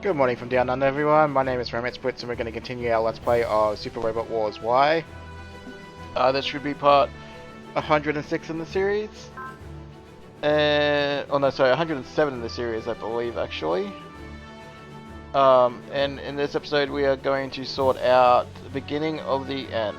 Good morning from down under, everyone. My name is Romance Blitz, and we're going to continue our Let's Play of Super Robot Wars Y. This should be part 106 in the series. Oh no, sorry, 107 in the series, I believe, actually. And in this episode, we are going to sort out the beginning of the end.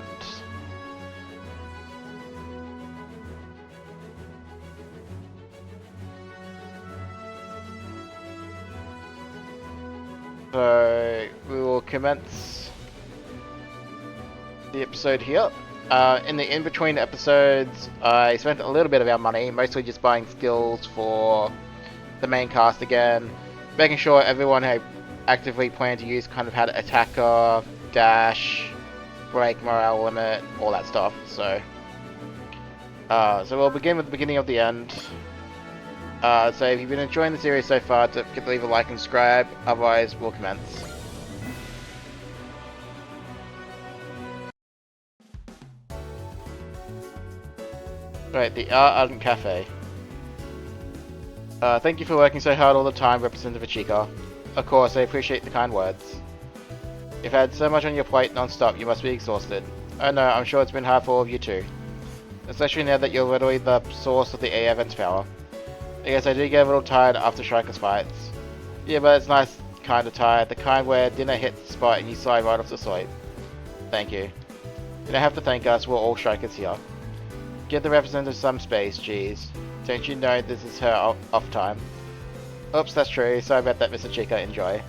So, we will commence the episode here. In the in-between episodes, I spent a little bit of our money, mostly just buying skills for the main cast again, making sure everyone had actively planned to use kind of had attacker, dash, break, morale limit, all that stuff. So we'll begin with the beginning of the end. So if you've been enjoying the series so far, don't forget to leave a like and subscribe, otherwise we'll commence. Right, the Ardent Cafe. Thank you for working so hard all the time, Representative Chica. Of course, I appreciate the kind words. You've had so much on your plate non-stop, you must be exhausted. Oh no, I'm sure it's been hard for all of you too. Especially now that you're literally the source of the AA event's power. I guess I do get a little tired after Strikers fights. Yeah, but it's nice kind of tired, the kind where dinner hits the spot and you slide right off to sleep. Thank you. You don't have to thank us, we're all Strikers here. Give the representative some space, jeez. Don't you know this is her off time? Oops, that's true. Sorry about that, Mr. Chica. Enjoy.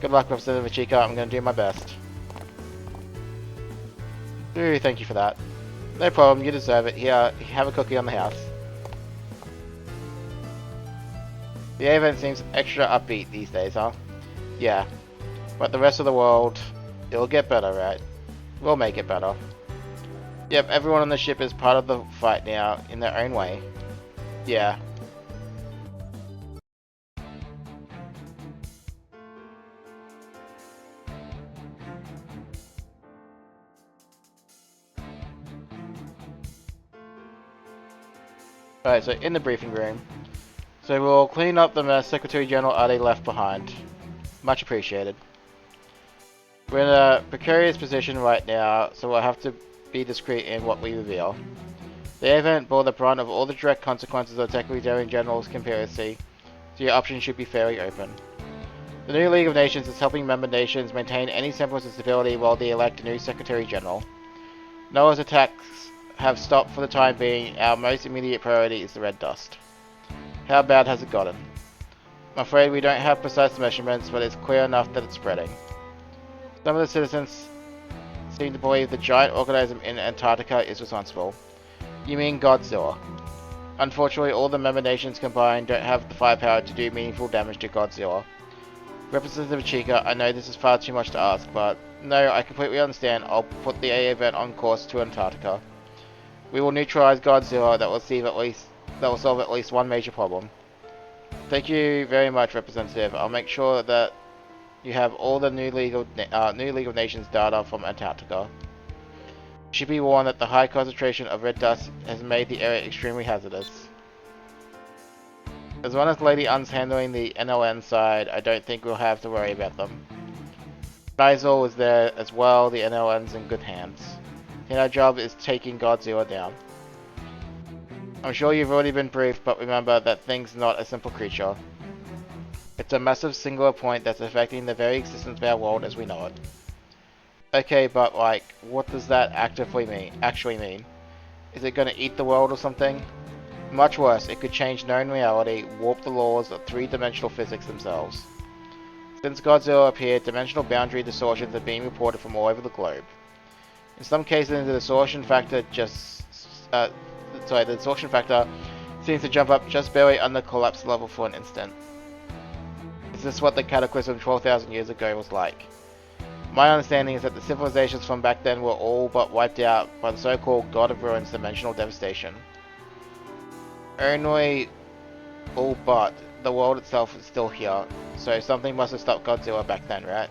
Good luck, Representative Chica. I'm going to do my best. Ooh, thank you for that. No problem. You deserve it. Here, have a cookie on the house. The event seems extra upbeat these days, huh? Yeah. But the rest of the world, it'll get better, right? We'll make it better. Yep, everyone on the ship is part of the fight now, in their own way. Yeah. Alright, so in the briefing room. So we'll clean up the mess Secretary General Ade left behind. Much appreciated. We're in a precarious position right now, so we'll have to be discreet in what we reveal. The event bore the brunt of all the direct consequences of Secretary General's conspiracy, so your options should be fairly open. The new League of Nations is helping member nations maintain any semblance of stability while they elect a new Secretary General. Noah's attacks have stopped for the time being. Our most immediate priority is the red dust. How bad has it gotten? I'm afraid we don't have precise measurements, but it's clear enough that it's spreading. Some of the citizens seem to believe the giant organism in Antarctica is responsible. You mean Godzilla. Unfortunately, all the member nations combined don't have the firepower to do meaningful damage to Godzilla. Representative Chica, I know this is far too much to ask, but no, I completely understand. I'll put the AA event on course to Antarctica. We will neutralize Godzilla. That will solve at least one major problem. Thank you very much, Representative. I'll make sure that you have all the new League of Nations data from Antarctica. You should be warned that the high concentration of red dust has made the area extremely hazardous. As long as Lady Un's handling the NLN side, I don't think we'll have to worry about them. Nizal was there as well. The NLN's in good hands. And our job is taking Godzilla down. I'm sure you've already been briefed, but remember that thing's not a simple creature. It's a massive singular point that's affecting the very existence of our world as we know it. Okay, but like, what does that actually mean? Is it gonna eat the world or something? Much worse, it could change known reality, warp the laws of three-dimensional physics themselves. Since Godzilla appeared, dimensional boundary distortions are being reported from all over the globe. In some cases, the distortion factor seems to jump up just barely under collapse level for an instant. Is this what the cataclysm 12,000 years ago was like? My understanding is that the civilizations from back then were all but wiped out by the so-called God of Ruins dimensional devastation. Only all but the world itself is still here, so something must have stopped Godzilla back then, right?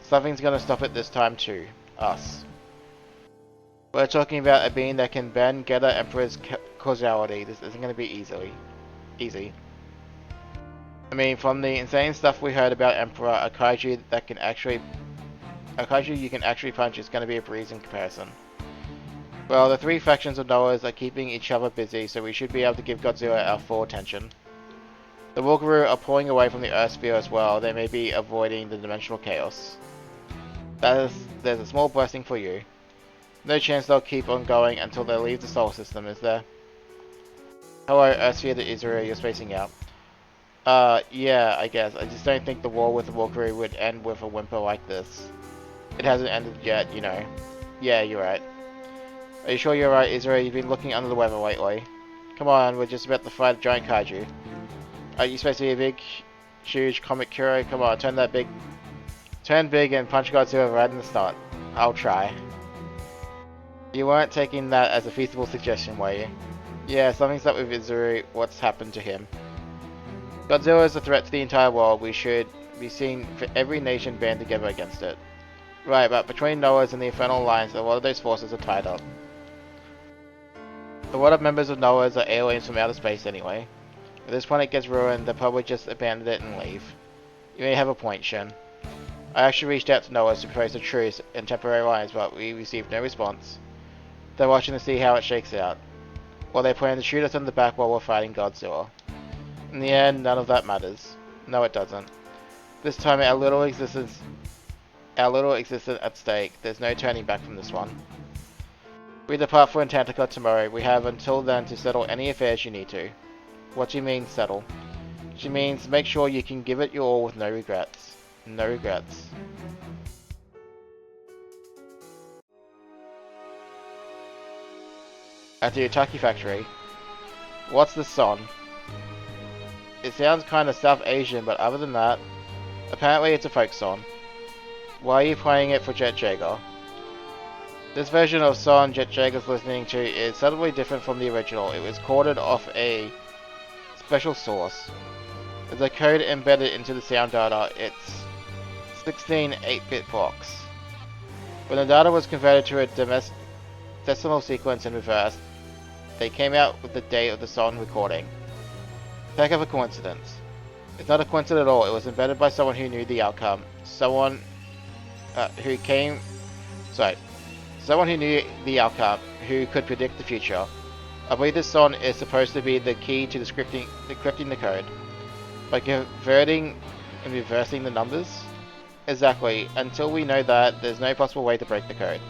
Something's gonna stop it this time too. Us. We're talking about a being that can bend Geta Emperor's causality. This isn't gonna be easy. I mean, from the insane stuff we heard about Emperor, a kaiju you can actually punch is going to be a breeze in comparison. Well, the three factions of Noahs are keeping each other busy, so we should be able to give Godzilla our full attention. The Ogre are pulling away from the Earth sphere as well. They may be avoiding the dimensional chaos. There's a small blessing for you. No chance they'll keep on going until they leave the solar system, is there? Hello, Earth sphere to Israel, you're spacing out. Yeah, I guess. I just don't think the war with the Ogre would end with a whimper like this. It hasn't ended yet, you know. Yeah, you're right. Are you sure you're right, Israel? You've been looking under the weather lately. Come on, we're just about to fight a giant kaiju. Are you supposed to be a big, huge comic hero? Come on, turn big and punch Godzilla right in the start. I'll try. You weren't taking that as a feasible suggestion, were you? Yeah, something's up with Izuru. What's happened to him? Godzilla is a threat to the entire world. We should be seeing for every nation band together against it. Right, but between Noahs and the Infernal Alliance, a lot of those forces are tied up. A lot of members of Noahs are aliens from outer space anyway. If this planet gets ruined, they'll probably just abandon it and leave. You may have a point, Shen. I actually reached out to Noahs to propose a truce and temporary alliance, but we received no response. They're watching to see how it shakes out. Well, they plan to shoot us in the back while we're fighting Godzilla. In the end, none of that matters. No, it doesn't. This time, our little existence at stake. There's no turning back from this one. We depart for Antarctica tomorrow. We have until then to settle any affairs you need to. What do you mean, settle? She means make sure you can give it your all with no regrets. No regrets. At the Utaki factory. What's the song? It sounds kind of South Asian, but other than that, apparently it's a folk song. Why are you playing it for Jet Jaeger? This version of song Jet Jaeger's listening to is subtly different from the original. It was coded off a special source. There's a code embedded into the sound data. It's 16 8-bit blocks. When the data was converted to a decimal sequence in reverse, they came out with the date of the song recording. Heck of a coincidence. It's not a coincidence at all. It was embedded by someone who knew the outcome. Someone who knew the outcome, who could predict the future. I believe this song is supposed to be the key to decrypting the code. By converting and reversing the numbers? Exactly. Until we know that, there's no possible way to break the code.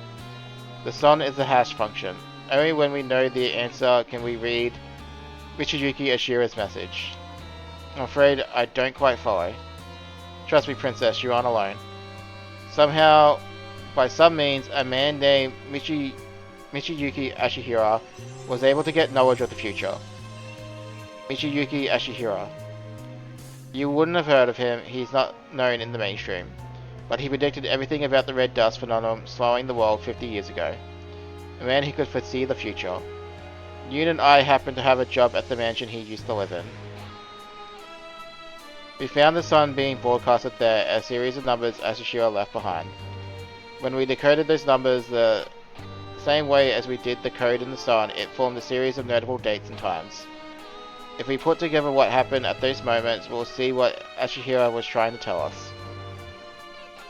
The song is a hash function. Only when we know the answer can we read Michiyuki Ashira's message. I'm afraid I don't quite follow. Trust me, Princess, you aren't alone. Somehow, by some means, a man named Michiyuki Ashihira was able to get knowledge of the future. Michiyuki Ashihira. You wouldn't have heard of him, he's not known in the mainstream. But he predicted everything about the red dust phenomenon slowing the world 50 years ago. A man who could foresee the future. Yoon and I happened to have a job at the mansion he used to live in. We found the sun being broadcasted there, a series of numbers Ashihira left behind. When we decoded those numbers the same way as we did the code in the sun, it formed a series of notable dates and times. If we put together what happened at those moments, we'll see what Ashihira was trying to tell us.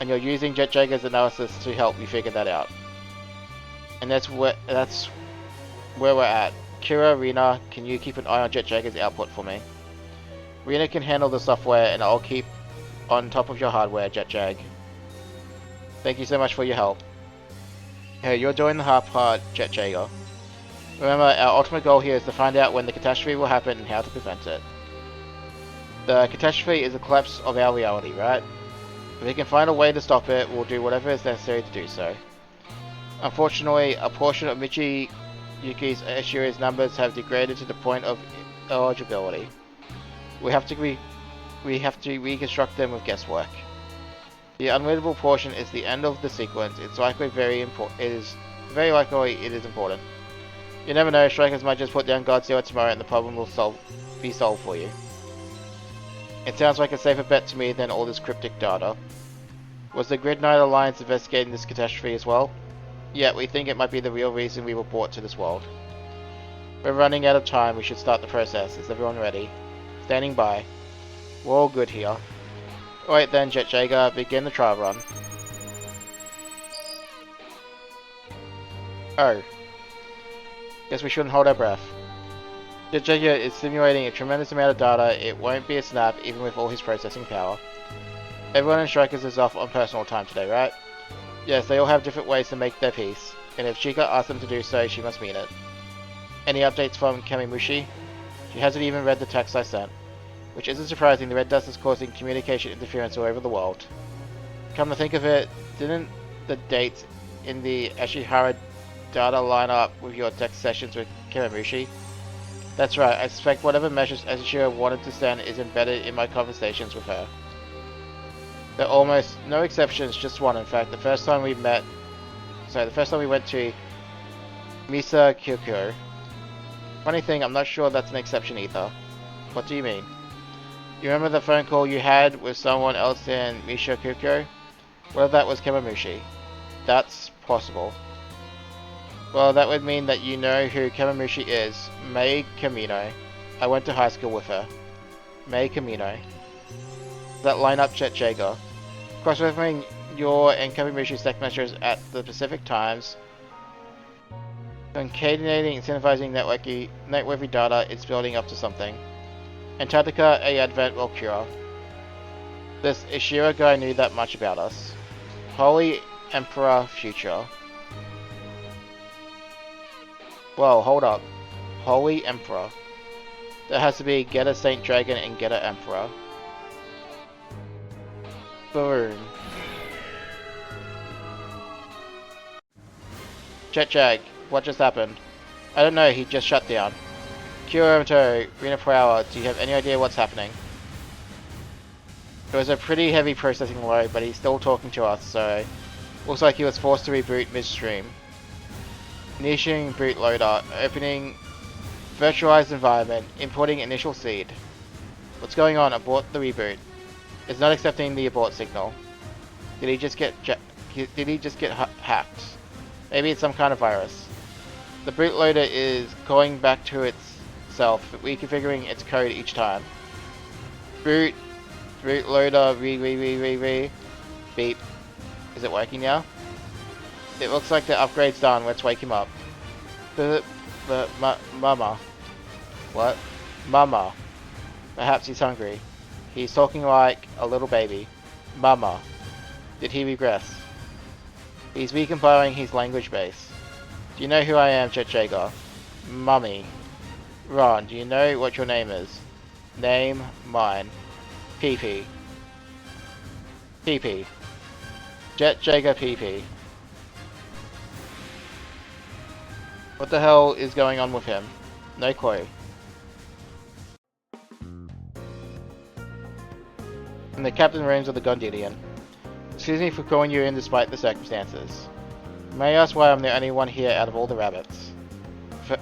And you're using Jet Jaeger's analysis to help you figure that out. And that's where we're at. Kira, Rina, can you keep an eye on Jet Jaeger's output for me? Rina can handle the software and I'll keep on top of your hardware, Jet Jag. Thank you so much for your help. Hey, you're doing the hard part, Jet Jaeger. Remember, our ultimate goal here is to find out when the catastrophe will happen and how to prevent it. The catastrophe is a collapse of our reality, right? If we can find a way to stop it, we'll do whatever is necessary to do so. Unfortunately, a portion of Michiyuki's Ashira's numbers have degraded to the point of illegibility. We have to reconstruct them with guesswork. The unreadable portion is the end of the sequence. It's likely very likely it is important. You never know, strikers might just put down Godzilla tomorrow and the problem will be solved for you. It sounds like a safer bet to me than all this cryptic data. Was the Grid Knight Alliance investigating this catastrophe as well? Yeah, we think it might be the real reason we were brought to this world. We're running out of time, we should start the process. Is everyone ready? Standing by. We're all good here. Alright then, Jet Jager, begin the trial run. Oh. Guess we shouldn't hold our breath. Jet Jager is simulating a tremendous amount of data. It won't be a snap, even with all his processing power. Everyone in Strikers is off on personal time today, right? Yes, they all have different ways to make their peace, and if Chica asks them to do so, she must mean it. Any updates from Kamimushi? She hasn't even read the text I sent. Which isn't surprising, the red dust is causing communication interference all over the world. Come to think of it, didn't the dates in the Ashihara data line up with your text sessions with Kamimushi? That's right, I suspect whatever measures Ashihara wanted to send is embedded in my conversations with her. There are almost no exceptions, just one in fact. The first time we went to Misa Kyokyo. Funny thing, I'm not sure that's an exception either. What do you mean? You remember the phone call you had with someone else in Misha Kyokyo? Well, that was Kamimushi. That's possible. Well, that would mean that you know who Kamimushi is. Mei Kamino. I went to high school with her. Mei Kamino. That line up Jet Jager. Cross-referencing your and Kamimushi's text messages at the Pacific Times. Concatenating and synthesizing networky data, it's building up to something. Antarctica, a advent will cure. This Ishira guy knew that much about us. Holy Emperor Future. Whoa, hold up. Holy Emperor. There has to be get a Saint Dragon and get a Emperor. Boom. Jet Jag, what just happened? I don't know, he just shut down. Kyoto, Rena Prower, do you have any idea what's happening? It was a pretty heavy processing load, but he's still talking to us, so... Looks like he was forced to reboot midstream. Initiating bootloader, opening virtualized environment, importing initial seed. What's going on? Abort the reboot. It's not accepting the abort signal. Did he just get hacked? Maybe it's some kind of virus. The bootloader is going back to itself, reconfiguring its code each time. Bootloader, beep. Is it working now? It looks like the upgrade's done. Let's wake him up. Mama. What? Mama. Perhaps he's hungry. He's talking like a little baby. Mama. Did he regress? He's recompiling his language base. Do you know who I am, Jet Jager? Mummy. Ron, do you know what your name is? Name, mine. PP. PP. Jet Jager PP. What the hell is going on with him? No clue. In the captain rooms of the Gondidian. Excuse me for calling you in despite the circumstances. May I ask why I'm the only one here out of all the rabbits?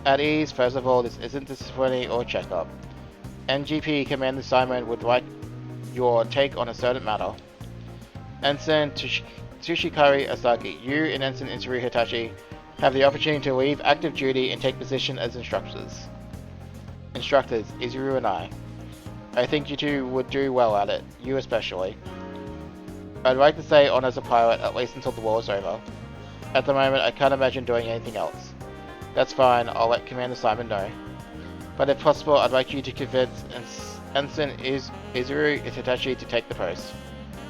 At ease, first of all, this isn't a disciplinary or checkup. NGP Commander Simon would like your take on a certain matter. Ensign Tsushikari Asaki, you and Ensign Isuru Hitachi have the opportunity to leave active duty and take position as instructors. Instructors, Isuru and I. I think you two would do well at it, you especially. I'd like to stay on as a pilot at least until the war is over. At the moment, I can't imagine doing anything else. That's fine, I'll let Commander Simon know. But if possible, I'd like you to convince Ensign Isuru Hitachi to take the post.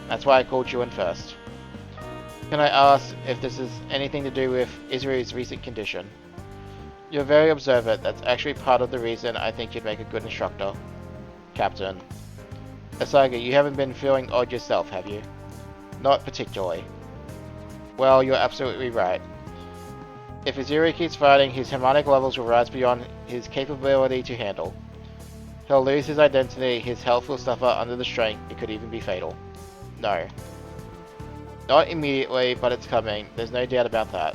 That's why I called you in first. Can I ask if this has anything to do with Isuru's recent condition? You're very observant, that's actually part of the reason I think you'd make a good instructor. Captain. Asagi, you haven't been feeling odd yourself, have you? Not particularly. Well, you're absolutely right. If Isuru keeps fighting, his harmonic levels will rise beyond his capability to handle. He'll lose his identity, his health will suffer under the strain, it could even be fatal. No. Not immediately, but it's coming, there's no doubt about that.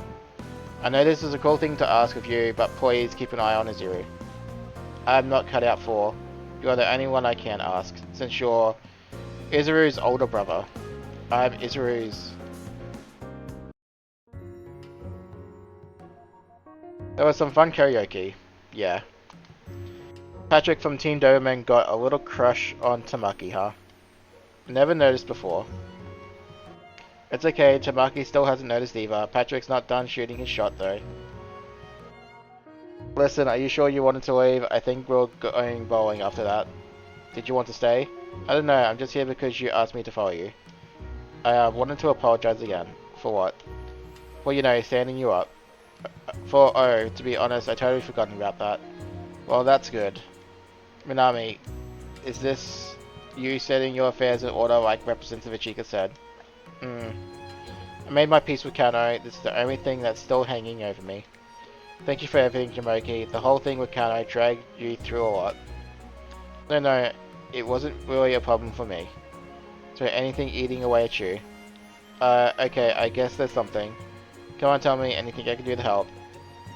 I know this is a cool thing to ask of you, but please keep an eye on Isuru. I'm not cut out for. You're the only one I can ask, since you're Isuru's older brother. I'm Isuru's... There was some fun karaoke. Yeah. Patrick from Team Doberman got a little crush on Tamaki, huh? Never noticed before. It's okay, Tamaki still hasn't noticed either. Patrick's not done shooting his shot though. Listen, are you sure you wanted to leave? I think we're going bowling after that. Did you want to stay? I don't know, I'm just here because you asked me to follow you. I wanted to apologize again. For what? Well, you know, standing you up. Oh, to be honest, I totally forgotten about that. Well, that's good. Minami, is this you setting your affairs in order like Representative Ichika said? I made my peace with Kano. This is the only thing that's still hanging over me. Thank you for everything, Jamoki. The whole thing with Kano dragged you through a lot. No, it wasn't really a problem for me. So anything eating away at you? Okay, I guess there's something. Come on, tell me anything I can do to help.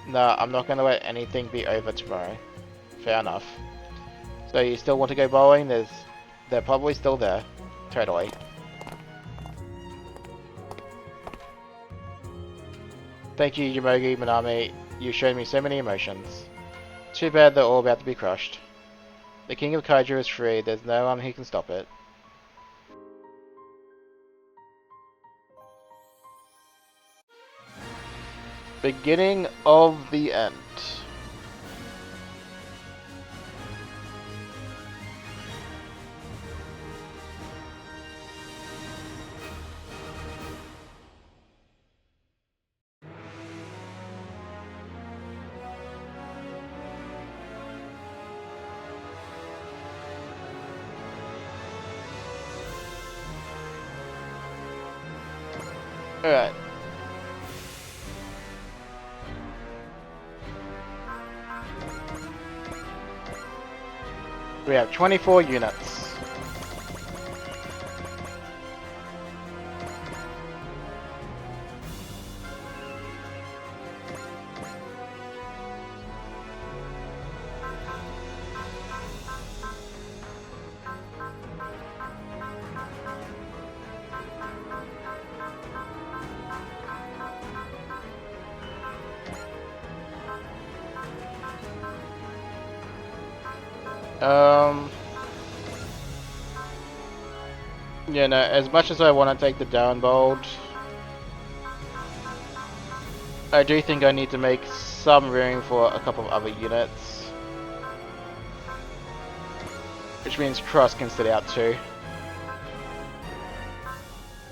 Nah, I'm not gonna let anything be over tomorrow. Fair enough. So you still want to go bowling? They're probably still there. Totally. Thank you, Yamogi Minami. You've shown me so many emotions. Too bad they're all about to be crushed. The King of Kaiju is free. There's no one who can stop it. Beginning of the end. Alright. We have 24 units. Yeah, no, as much as I want to take the down bold, I do think I need to make some room for a couple of other units. Which means Cross can sit out too.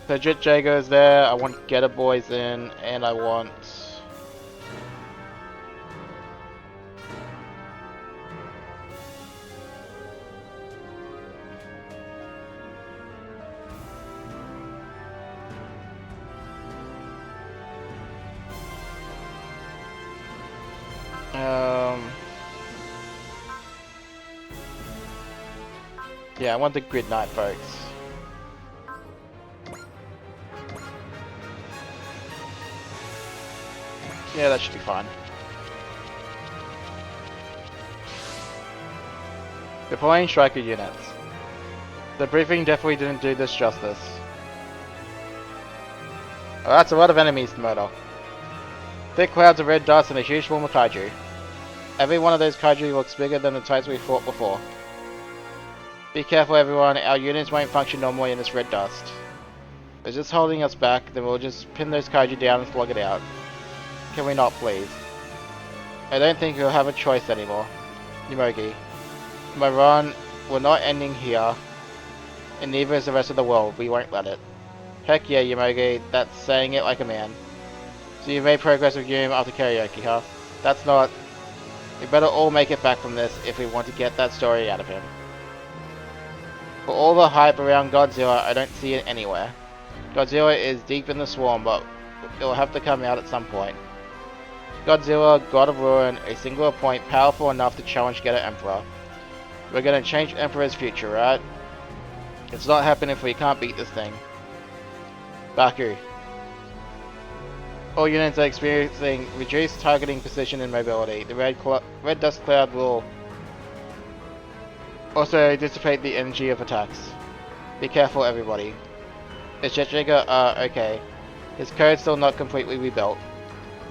So Jet Jago is there, I want Getter Boys in, and I want... yeah, I want the Grid Knight folks. Yeah, that should be fine. Deploying striker units. The briefing definitely didn't do this justice. Oh, that's a lot of enemies to murder. Thick clouds of red dust and a huge swarm of kaiju. Every one of those kaiju looks bigger than the types we fought before. Be careful everyone, our units won't function normally in this red dust. If it's just holding us back, then we'll just pin those kaiju down and slug it out. Can we not, please? I don't think we'll have a choice anymore. Yamogi. My run, we're not ending here. And neither is the rest of the world, we won't let it. Heck yeah, Yamogi, that's saying it like a man. So you made progress with Yum after karaoke, huh? That's not... We better all make it back from this if we want to get that story out of him. For all the hype around Godzilla, I don't see it anywhere. Godzilla is deep in the swarm, but it'll have to come out at some point. Godzilla, God of Ruin, a singular point powerful enough to challenge Getter Emperor. We're gonna change Emperor's future, right? It's not happening if we can't beat this thing. Baku. All units are experiencing reduced targeting precision and mobility. The red dust cloud will also dissipate the energy of attacks. Be careful everybody. Is Jet Jager okay? His code's still not completely rebuilt.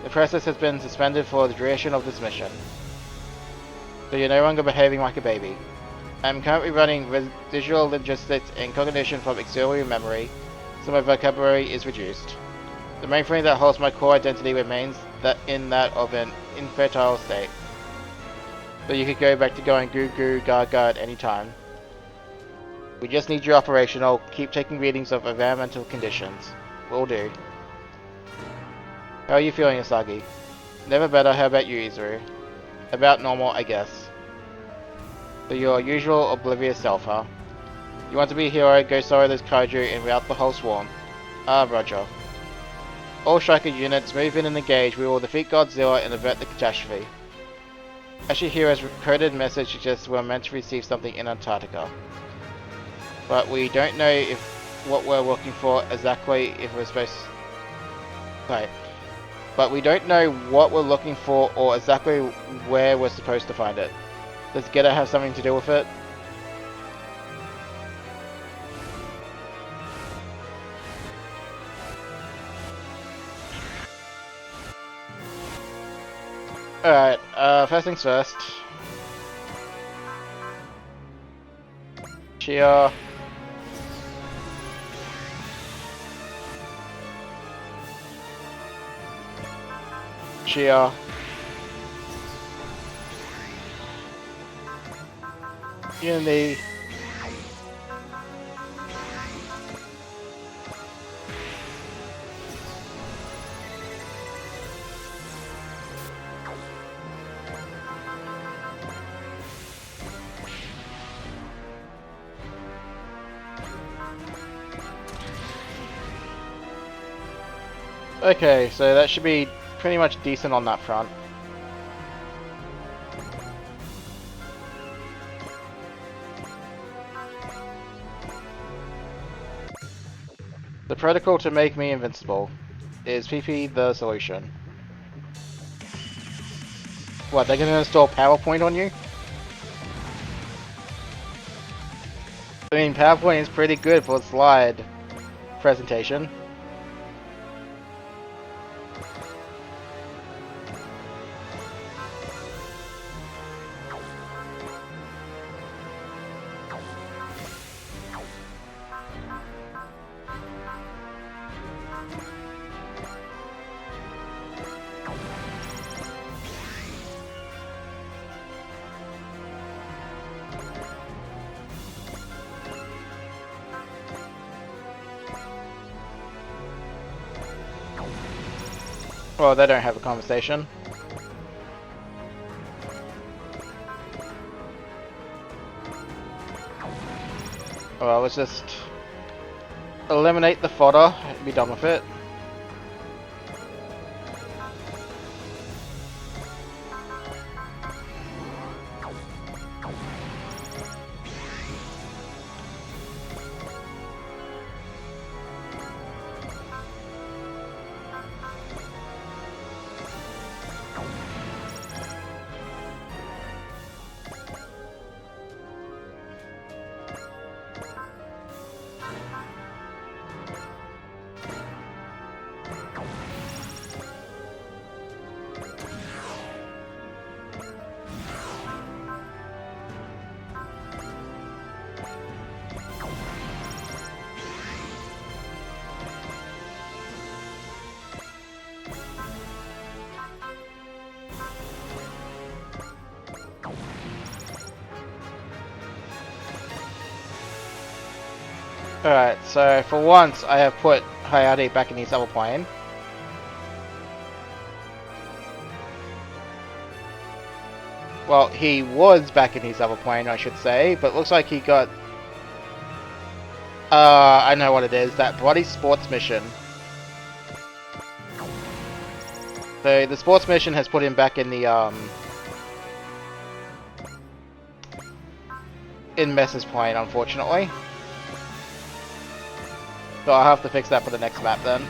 The process has been suspended for the duration of this mission. So you're no longer behaving like a baby. I'm currently running residual logistics and cognition from auxiliary memory, so my vocabulary is reduced. The main thing that holds my core identity remains that of an infertile state. So you could go back to going goo goo gaga at any time. We just need you operational. Keep taking readings of environmental conditions. Will do. How are you feeling, Asagi? Never better. How about you, Izuru? About normal, I guess. So your usual oblivious self, huh? You want to be a hero, go sorrow those kaiju and rout the whole swarm. Ah, roger. All striker units, move in and engage. We will defeat Godzilla and avert the catastrophe. Ashihiro's coded message suggests we're meant to receive something in Antarctica. But we don't know if what we're looking for exactly if we're supposed to... Right. But we don't know what we're looking for or exactly where we're supposed to find it. Does Getter have something to do with it? Alright, first things first. Chia. Chia. Unity. Okay, so that should be pretty much decent on that front. The protocol to make me invincible. Is PP the solution? What, they're gonna install PowerPoint on you? I mean, PowerPoint is pretty good for a slide presentation. Well, they don't have a conversation. Well, let's just eliminate the fodder and be done with it. Alright, so for once I have put Hayate back in his other plane. Well, he was back in his other plane, I should say, but looks like he got... I know what it is, that bloody sports mission. So the sports mission has put him back in the, in Mess's plane, unfortunately. So I'll have to fix that for the next map then.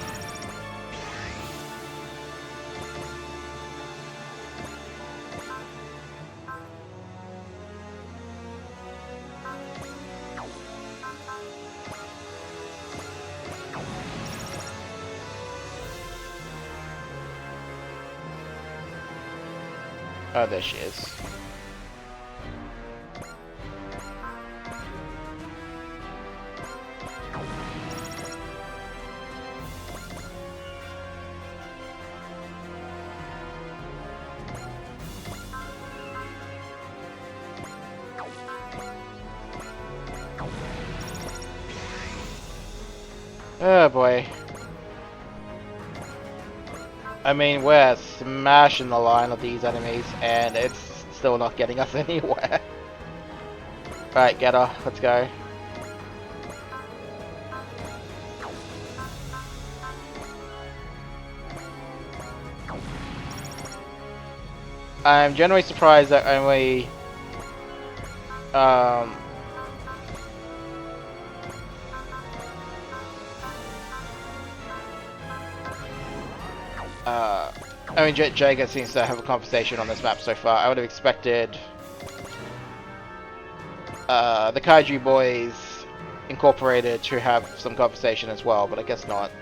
Oh, there she is. Oh boy. I mean, we're smashing the line of these enemies, and it's still not getting us anywhere. Alright, get her. Let's go. I'm generally surprised that only... I mean, Jager seems to have a conversation on this map so far. I would have expected the Kaiju Boys Incorporated to have some conversation as well, but I guess not.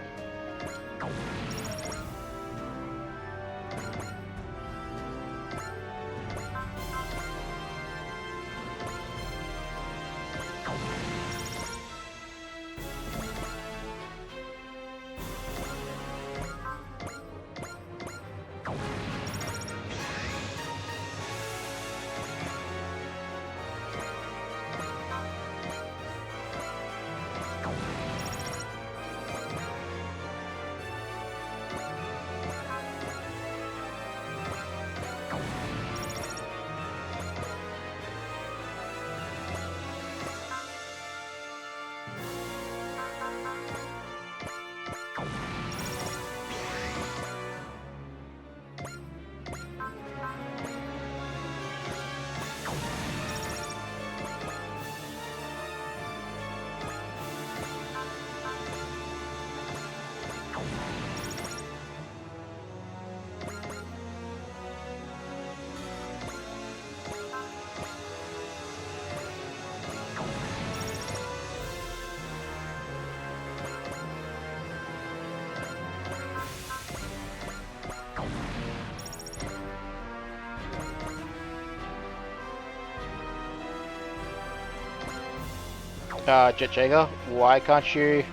Jet Jager, why can't you...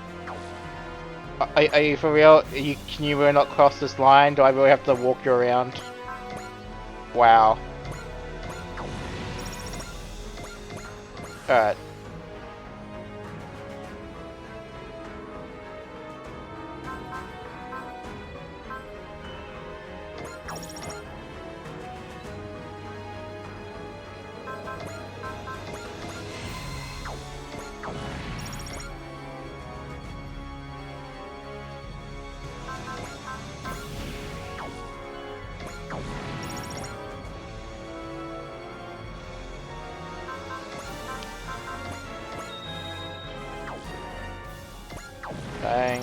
Are you for real? Can you really not cross this line? Do I really have to walk you around? Wow. Alright. Bang.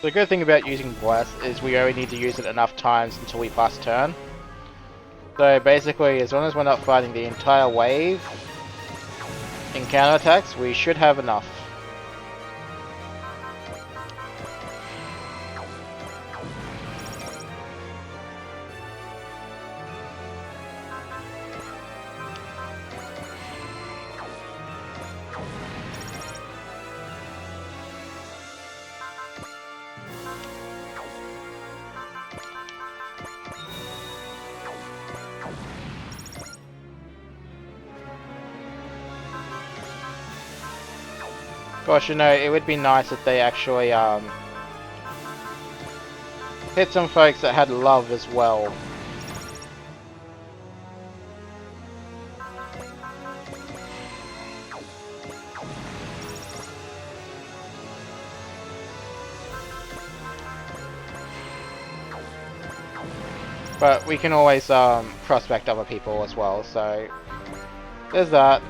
The good thing about using Bless is we only need to use it enough times until we pass turn. So basically, as long as we're not fighting the entire wave in counterattacks, we should have enough. Gosh, you know, it would be nice if they actually hit some folks that had love as well. But we can always prospect other people as well, so there's that.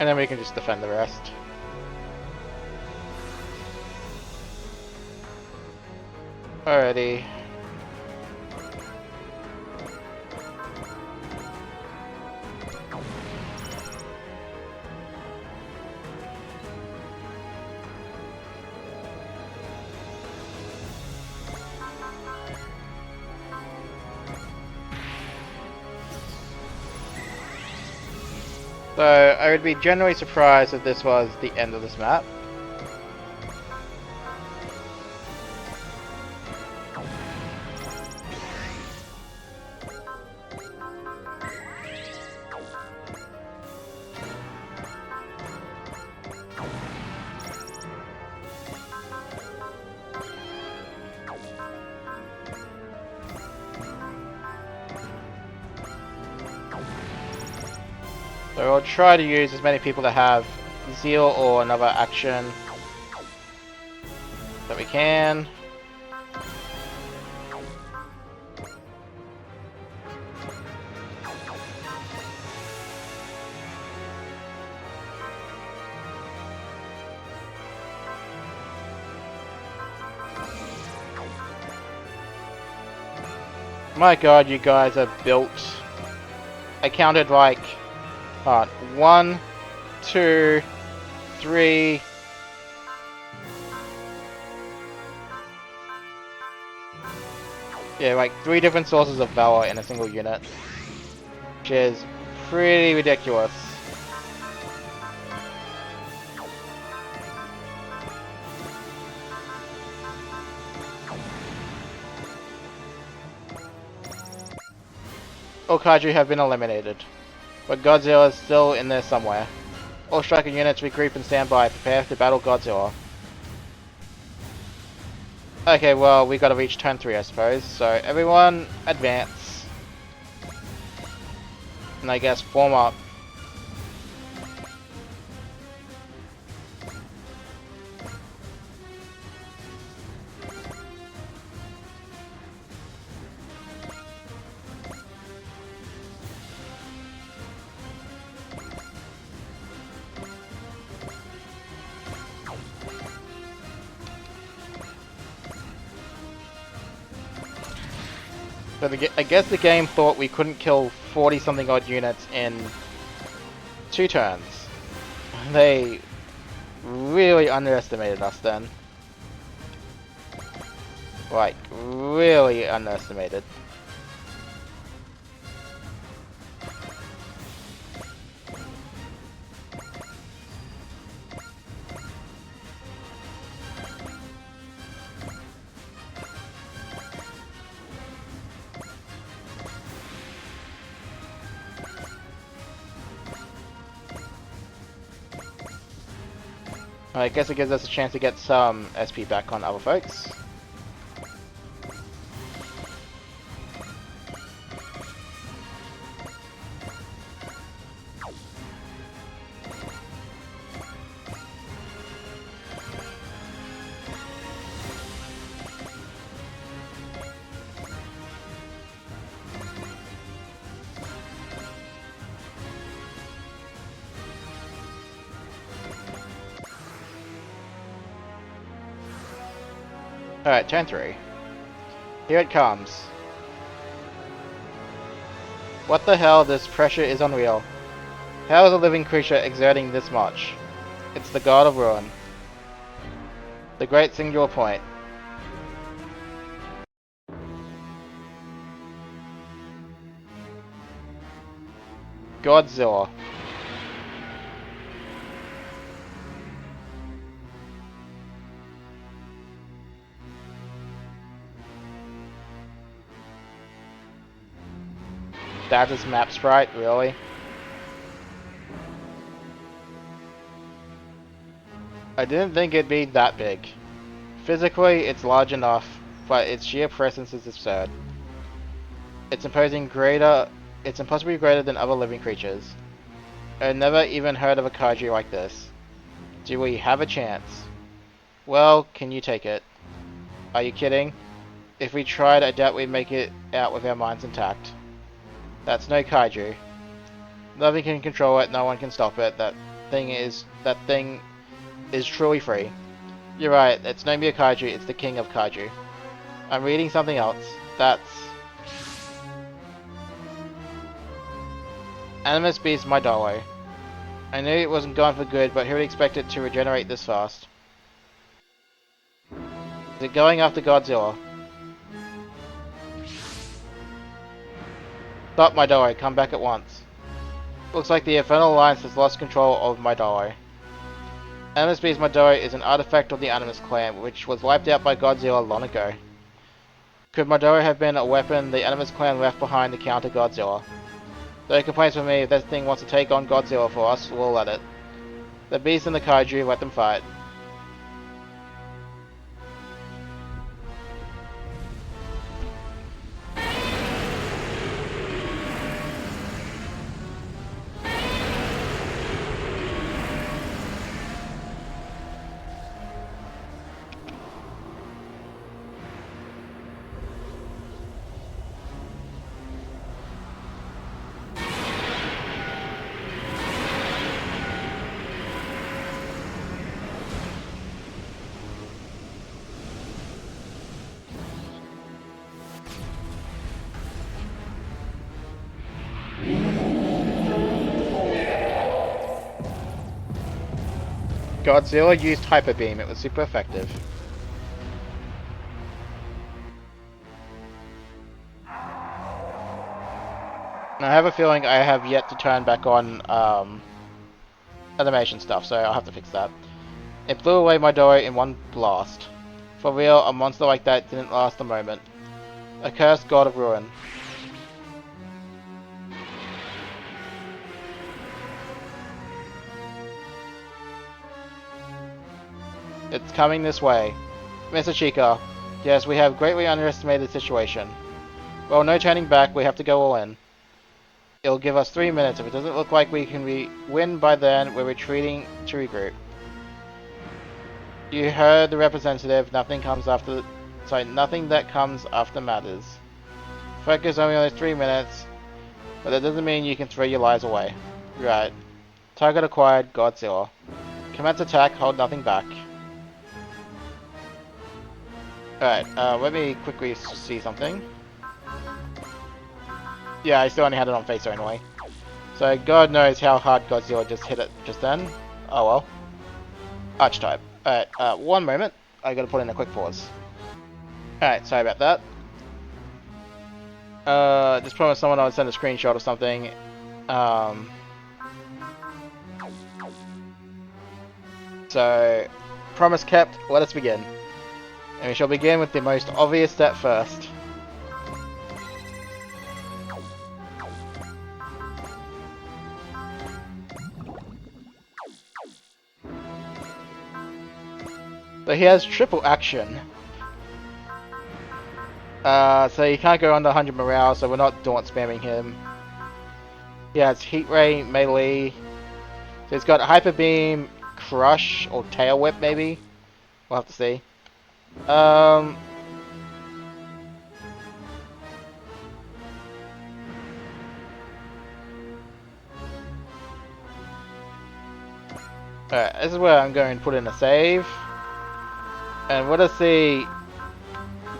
And then we can just defend the rest. Alrighty. So I would be generally surprised if this was the end of this map. So we'll try to use as many people that have Zeal or another action that we can. My god, you guys are built. I counted like, 1, 2, 3. Yeah, like 3 different sources of valor in a single unit. Which is pretty ridiculous. All Kaiju have been eliminated, but Godzilla is still in there somewhere. All striker units regroup and stand by, prepare to battle Godzilla. Okay, well, we gotta reach turn 3, I suppose, so everyone advance. And I guess form up. So I guess the game thought we couldn't kill 40 something odd units in 2 turns. They really underestimated us then. Like, really underestimated. I guess it gives us a chance to get some SP back on other folks. Alright, turn 3. Here it comes. What the hell, this pressure is unreal. How is a living creature exerting this much? It's the God of Ruin. The great singular point. Godzilla. That is map sprite, really? I didn't think it'd be that big. Physically, it's large enough, but its sheer presence is absurd. It's imposing greater. It's impossibly greater than other living creatures. I've never even heard of a kaiju like this. Do we have a chance? Well, can you take it? Are you kidding? If we tried, I doubt we'd make it out with our minds intact. That's no kaiju. Nothing can control it, no one can stop it. That thing is truly free. You're right, it's no mere kaiju, it's the king of kaiju. I'm reading something else. That's... Animus Beast my Dolo. I knew it wasn't gone for good, but who would expect it to regenerate this fast? Is it going after Godzilla? Stop my Dolo, come back at once. Looks like the Infernal Alliance has lost control of Midori. Animus Beast Midori is an artifact of the Animus clan, which was wiped out by Godzilla long ago. Could Midori have been a weapon the Animus clan left behind to counter Godzilla? No complaints from me. If that thing wants to take on Godzilla for us, we'll let it. The beast and the kaiju, let them fight. Godzilla used Hyper Beam. It was super effective. And I have a feeling I have yet to turn back on animation stuff, so I'll have to fix that. It blew away Midori in one blast. For real, a monster like that didn't last a moment. A cursed god of ruin. It's coming this way. Mr. Chica, yes, we have greatly underestimated the situation. Well, no turning back, we have to go all in. It'll give us 3 minutes. If it doesn't look like we can win by then, we're retreating to regroup. You heard the representative, nothing that comes after matters. Focus only on those 3 minutes, but that doesn't mean you can throw your lives away. Right. Target acquired, Godzilla. Commence attack, hold nothing back. Alright, let me quickly see something. Yeah, I still only had it on face anyway. So God knows how hard Godzilla just hit it just then. Oh well. Archetype. Alright, 1 moment. I gotta put in a quick pause. Alright, sorry about that. Just promised someone I would send a screenshot or something. So, promise kept, let us begin. And we shall begin with the most obvious step first. So he has triple action. So he can't go under 100 morale, so we're not daunt spamming him. He has Heat Ray, Melee. So he's got Hyper Beam, Crush, or Tail Whip maybe. We'll have to see. Alright, this is where I'm going to put in a save. And we'll just see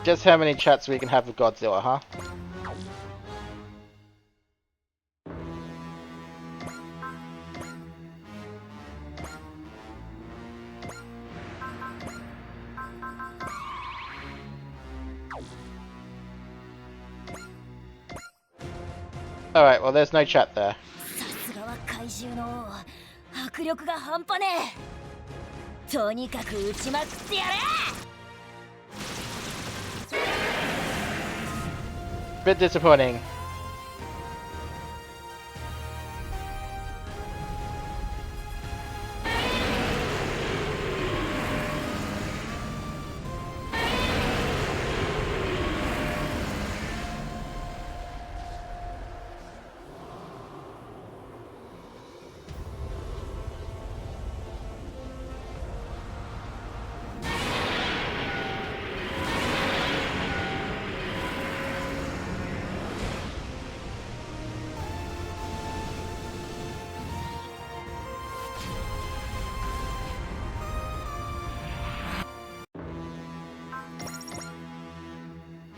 just how many chats we can have with Godzilla, huh? Alright, well there's no chat there. Bit disappointing.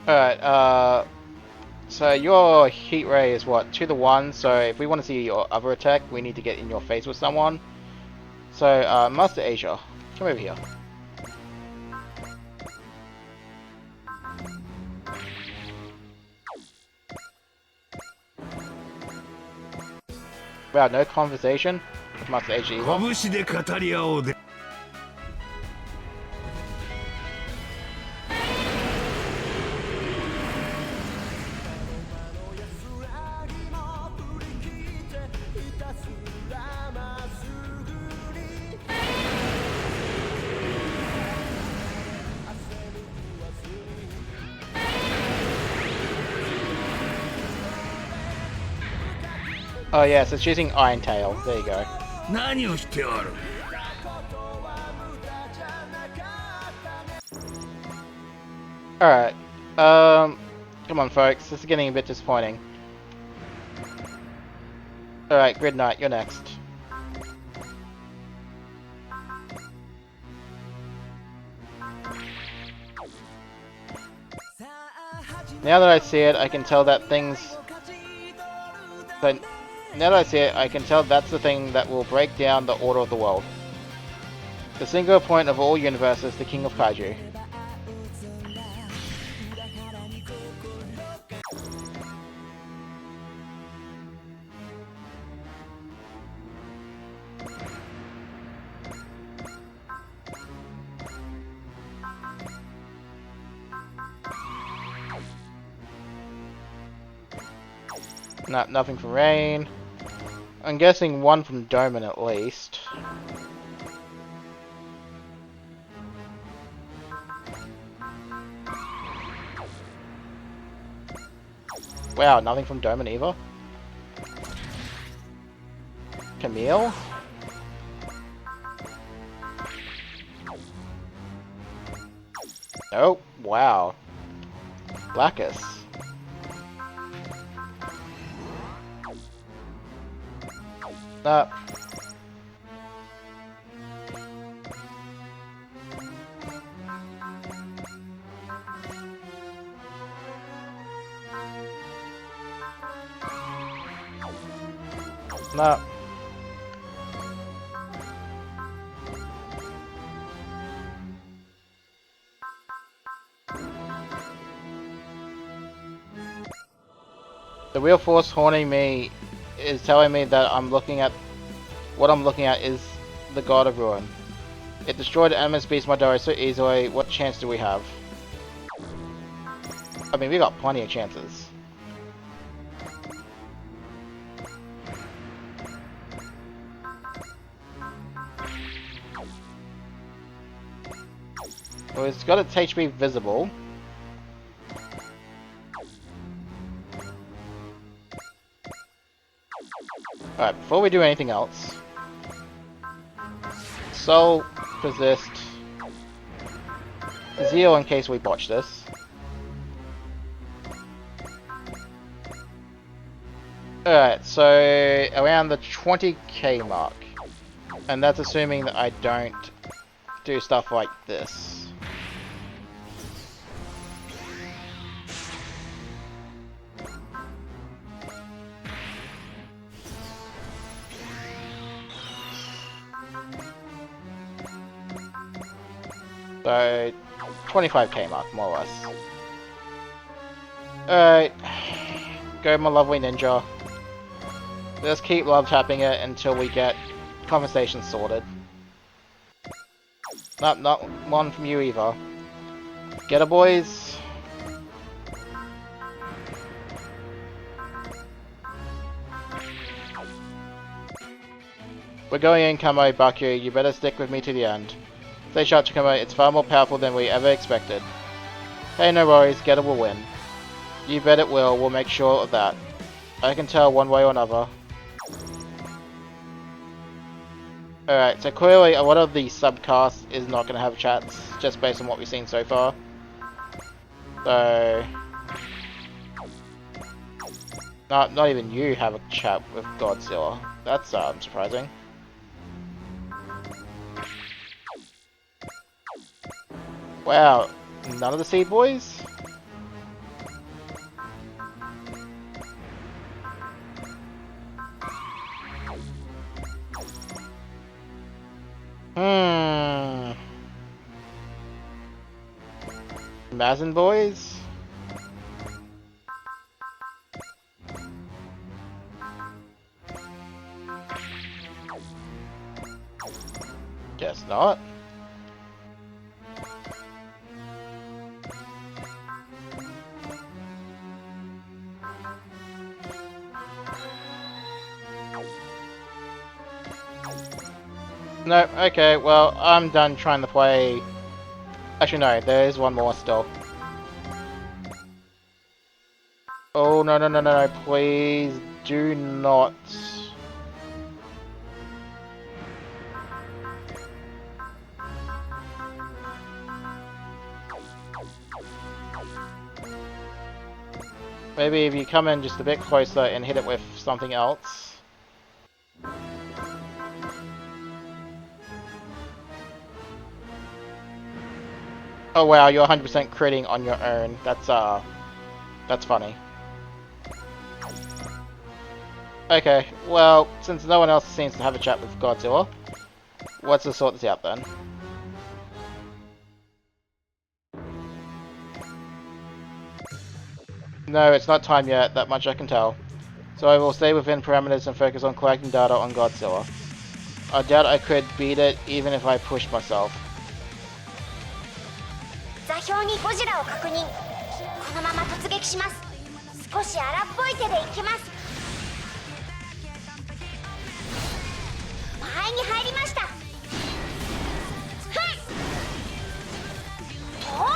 Alright, so your Heat Ray is what? 2 to 1, so if we want to see your other attack, we need to get in your face with someone. So, Master Asia, come over here. Wow, no conversation with Master H either. Oh yeah, so it's using Iron Tail. There you go. Alright. Come on folks, this is getting a bit disappointing. Alright, Grid Knight, you're next. Now that I see it, I can tell that things... But now that I see it, I can tell that's the thing that will break down the order of the world. The single point of all universes, the King of Kaiju. Nothing from Rain. I'm guessing one from Doman at least. Wow, nothing from Doman either. Camille? Oh, wow. Blackus. Nah. Nah. The real force haunting me is telling me that what I'm looking at is the God of Ruin. It destroyed Animus Beast Madara so easily, what chance do we have? I mean, we got plenty of chances. Well, it's got its HP visible. Alright, before we do anything else, Soul, Persist, Zeal in case we botch this. Alright, so around the 20k mark. And that's assuming that I don't do stuff like this. So, 25k mark, more or less. Alright. Go my lovely ninja. Let's keep love tapping it until we get conversation sorted. Nope, not one from you either. Get her, boys. We're going in, Kamo Baku. You better stick with me to the end. Stay sharp, Chikamo. It's far more powerful than we ever expected. Hey, no worries. Getter will win. You bet it will. We'll make sure of that. I can tell one way or another. Alright, so clearly a lot of the subcast is not going to have chats, just based on what we've seen so far. So... Not even you have a chat with Godzilla. That's surprising. Wow, none of the Seed Boys? Mazin Boys? Guess not. No, okay, well, I'm done trying to play... Actually, no, there is one more still. Oh, no, no, no, no, no, please do not... Maybe if you come in just a bit closer and hit it with something else. Oh wow, you're 100% critting on your own. That's funny. Okay, well, since no one else seems to have a chat with Godzilla, let's just sort this out then. No, it's not time yet, that much I can tell. So I will stay within parameters and focus on collecting data on Godzilla. I doubt I could beat it even if I pushed myself. 座標にゴジラを確認。このまま突撃します。少し荒っぽい手で行きます。前に入りました。おお！やあ！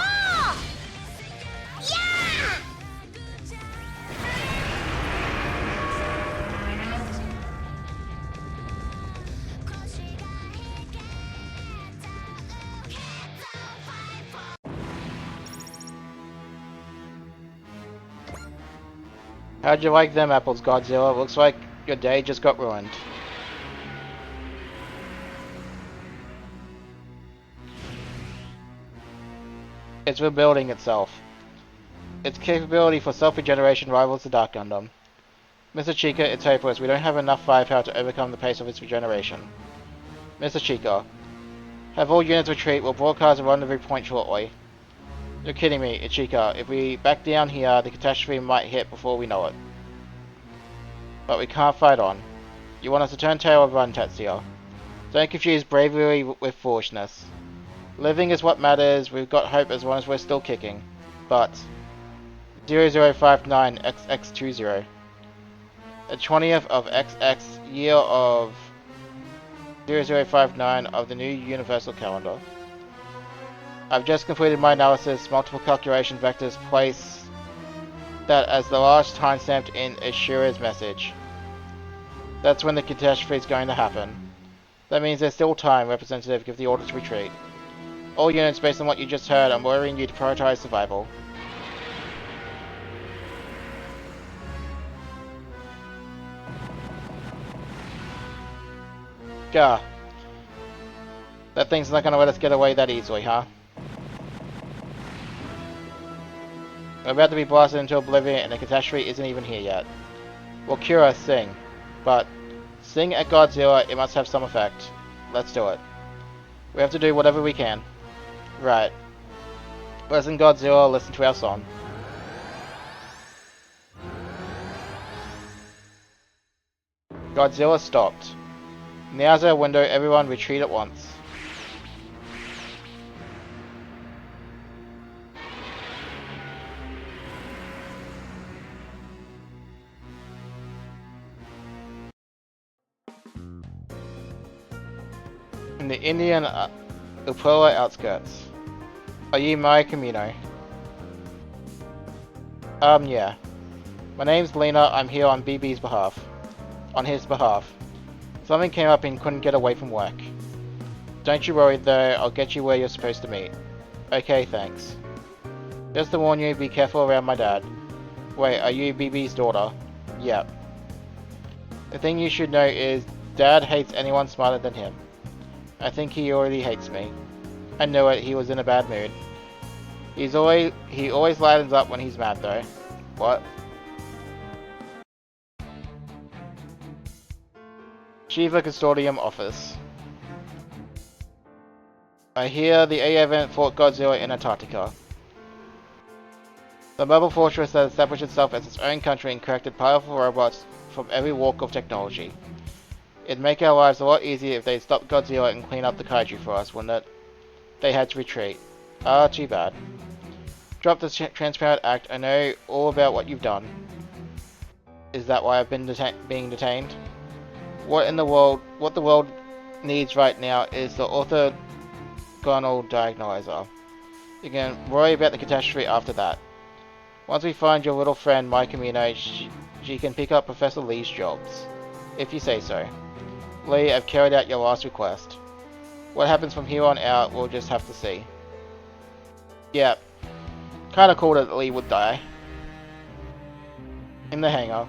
How'd you like them apples, Godzilla? Looks like your day just got ruined. It's rebuilding itself. Its capability for self-regeneration rivals the Dark Gundam. Mr. Chica, it's hopeless. We don't have enough firepower to overcome the pace of its regeneration. Mr. Chica, have all units retreat. We'll broadcast a rendezvous point shortly. You're kidding me, Ichika. If we back down here, the catastrophe might hit before we know it. But we can't fight on. You want us to turn tail or run, Tetsuya? Don't confuse bravery with foolishness. Living is what matters. We've got hope as long as we're still kicking. But 0059XX20. The 20th of XX year of 0059 of the new universal calendar. I've just completed my analysis. Multiple calculation vectors place that as the last time stamped in Ashura's message. That's when the catastrophe is going to happen. That means there's still time. Representative, give the order to retreat. All units, based on what you just heard, I'm ordering you to prioritize survival. Gah. That thing's not gonna let us get away that easily, huh? We're about to be blasted into oblivion and the catastrophe isn't even here yet. We'll cure us, sing. But, sing at Godzilla, it must have some effect. Let's do it. We have to do whatever we can. Right. Listen Godzilla, listen to our song. Godzilla stopped. Now's our window, everyone retreat at once. In the Indian Upper outskirts. Are you Mai Camino? Yeah. My name's Lena, I'm here on BB's behalf. On his behalf. Something came up and couldn't get away from work. Don't you worry though, I'll get you where you're supposed to meet. Okay, thanks. Just to warn you, be careful around my dad. Wait, are you BB's daughter? Yep. The thing you should know is, Dad hates anyone smarter than him. I think he already hates me. I know it, he was in a bad mood. He always lightens up when he's mad though. What? Shiva Custodium Office. I hear the AA event fought Godzilla in Antarctica. The mobile fortress has established itself as its own country and corrected powerful robots from every walk of technology. It'd make our lives a lot easier if they'd stop Godzilla and clean up the kaiju for us, wouldn't it? They had to retreat. Ah, too bad. Drop this transparent act. I know all about what you've done. Is that why I've been being detained? What the world needs right now is the orthogonal diagonalizer. You can worry about the catastrophe after that. Once we find your little friend, Mai Kamino, she can pick up Professor Lee's jobs. If you say so. Lee, I've carried out your last request. What happens from here on out, we'll just have to see. Yeah, kinda cool that Lee would die. In the hangar.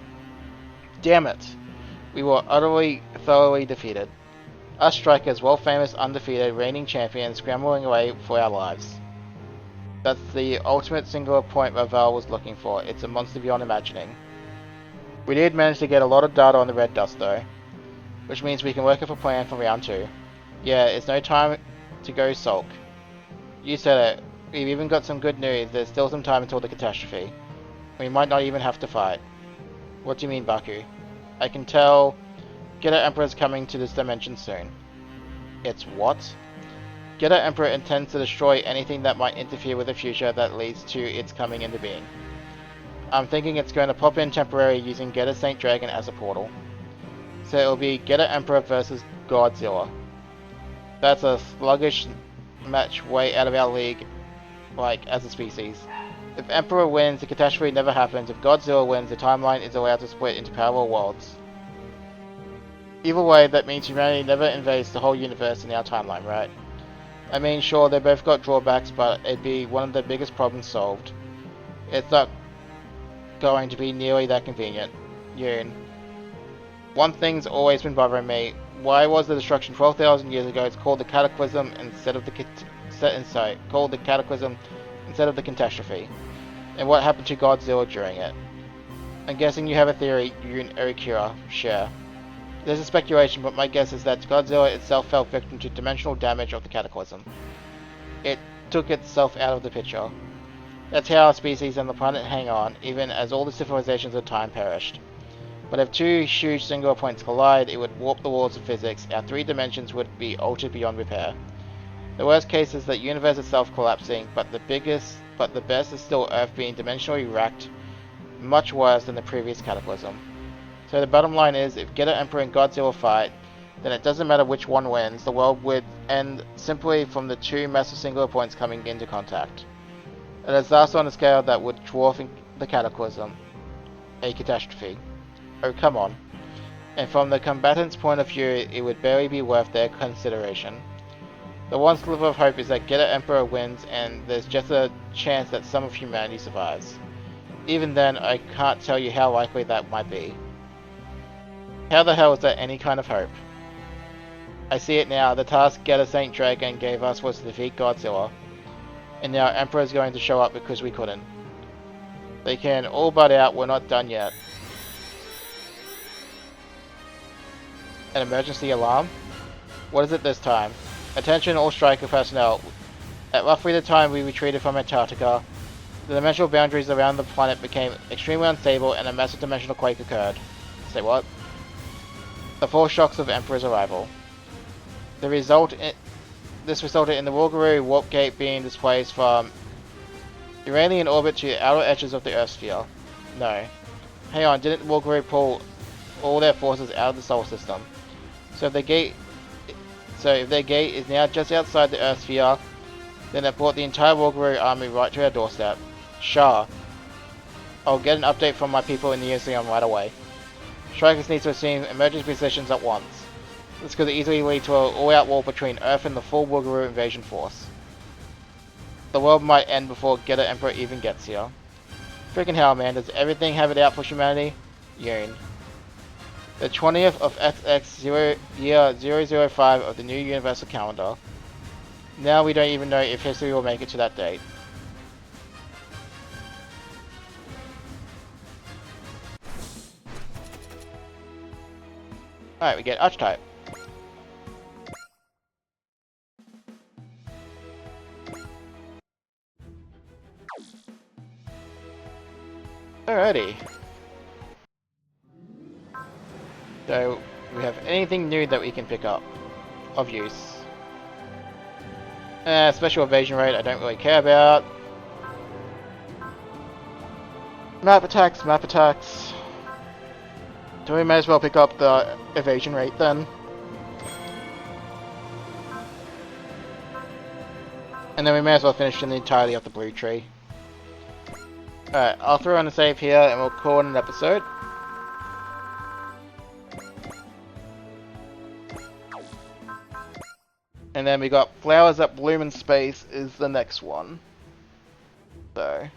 Damn it. We were utterly, thoroughly defeated. Us strikers, world-famous, undefeated, reigning champions, scrambling away for our lives. That's the ultimate singular point Ravel was looking for. It's a monster beyond imagining. We did manage to get a lot of data on the red dust though, which means we can work up a plan for round 2. Yeah, it's no time to go sulk. You said it. We've even got some good news. There's still some time until the catastrophe. We might not even have to fight. What do you mean, Baku? I can tell Getter Emperor's coming to this dimension soon. It's what? Getter Emperor intends to destroy anything that might interfere with the future that leads to its coming into being. I'm thinking it's going to pop in temporarily using Getter Saint Dragon as a portal. So it'll be Getter Emperor versus Godzilla. That's a sluggish match way out of our league, like, as a species. If Emperor wins, the catastrophe never happens. If Godzilla wins, the timeline is allowed to split into parallel worlds. Either way, that means humanity never invades the whole universe in our timeline, right? I mean, sure, they both got drawbacks, but it'd be one of the biggest problems solved. It's not going to be nearly that convenient. Yoon. One thing's always been bothering me. Why was the destruction 12,000 years ago called the Cataclysm instead of the Cataclysm instead of the catastrophe? And what happened to Godzilla during it? I'm guessing you have a theory, Yoon Erikira. Share. There's a speculation, but my guess is that Godzilla itself fell victim to dimensional damage of the Cataclysm. It took itself out of the picture. That's how our species and the planet hang on, even as all the civilizations of time perished. But if two huge singular points collide, it would warp the laws of physics. Our 3 dimensions would be altered beyond repair. The worst case is the universe itself collapsing, but the best is still Earth being dimensionally racked, much worse than the previous Cataclysm. So the bottom line is, if Getter Emperor and Godzilla fight, then it doesn't matter which one wins, the world would end simply from the 2 massive singular points coming into contact. A disaster on a scale that would dwarf the Cataclysm. A catastrophe. Oh, come on. And from the combatant's point of view, it would barely be worth their consideration. The one sliver of hope is that Getter Emperor wins, and there's just a chance that some of humanity survives. Even then, I can't tell you how likely that might be. How the hell is that any kind of hope? I see it now. The task Getter Saint Dragon gave us was to defeat Godzilla. And now Emperor's going to show up because we couldn't. They can all butt out, we're not done yet. An emergency alarm? What is it this time? Attention all striker personnel. At roughly the time we retreated from Antarctica, the dimensional boundaries around the planet became extremely unstable and a massive dimensional quake occurred. Say what? The foreshocks of Emperor's arrival. This resulted in the Walgaroo warp gate being displaced from Uranian orbit to the outer edges of the Earth sphere. No. Hang on, didn't Walgaroo pull all their forces out of the solar system? So if their gate is now just outside the Earth sphere, then it brought the entire Walgaroo army right to our doorstep. Sure. I'll get an update from my people in the museum right away. Strikers need to assume emergency positions at once. This could easily lead to an all-out war between Earth and the full Walgaroo invasion force. The world might end before Getter Emperor even gets here. Freaking hell, man, does everything have it out for humanity? Yoon. The 20th of XX year 005 of the new universal calendar. Now we don't even know if history will make it to that date. Alright, we get Archetype. Alrighty. So, Do we have anything new that we can pick up of use? Special evasion rate, I don't really care about. Map attacks, map attacks. So we may as well pick up the evasion rate then. And then we may as well finish in the entirety of the blue tree. Alright, I'll throw in a save here and we'll call it an episode. And then we got Flowers That Bloom in Space is the next one. So.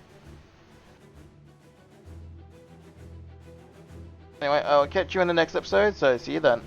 Anyway, I'll catch you in the next episode, so see you then.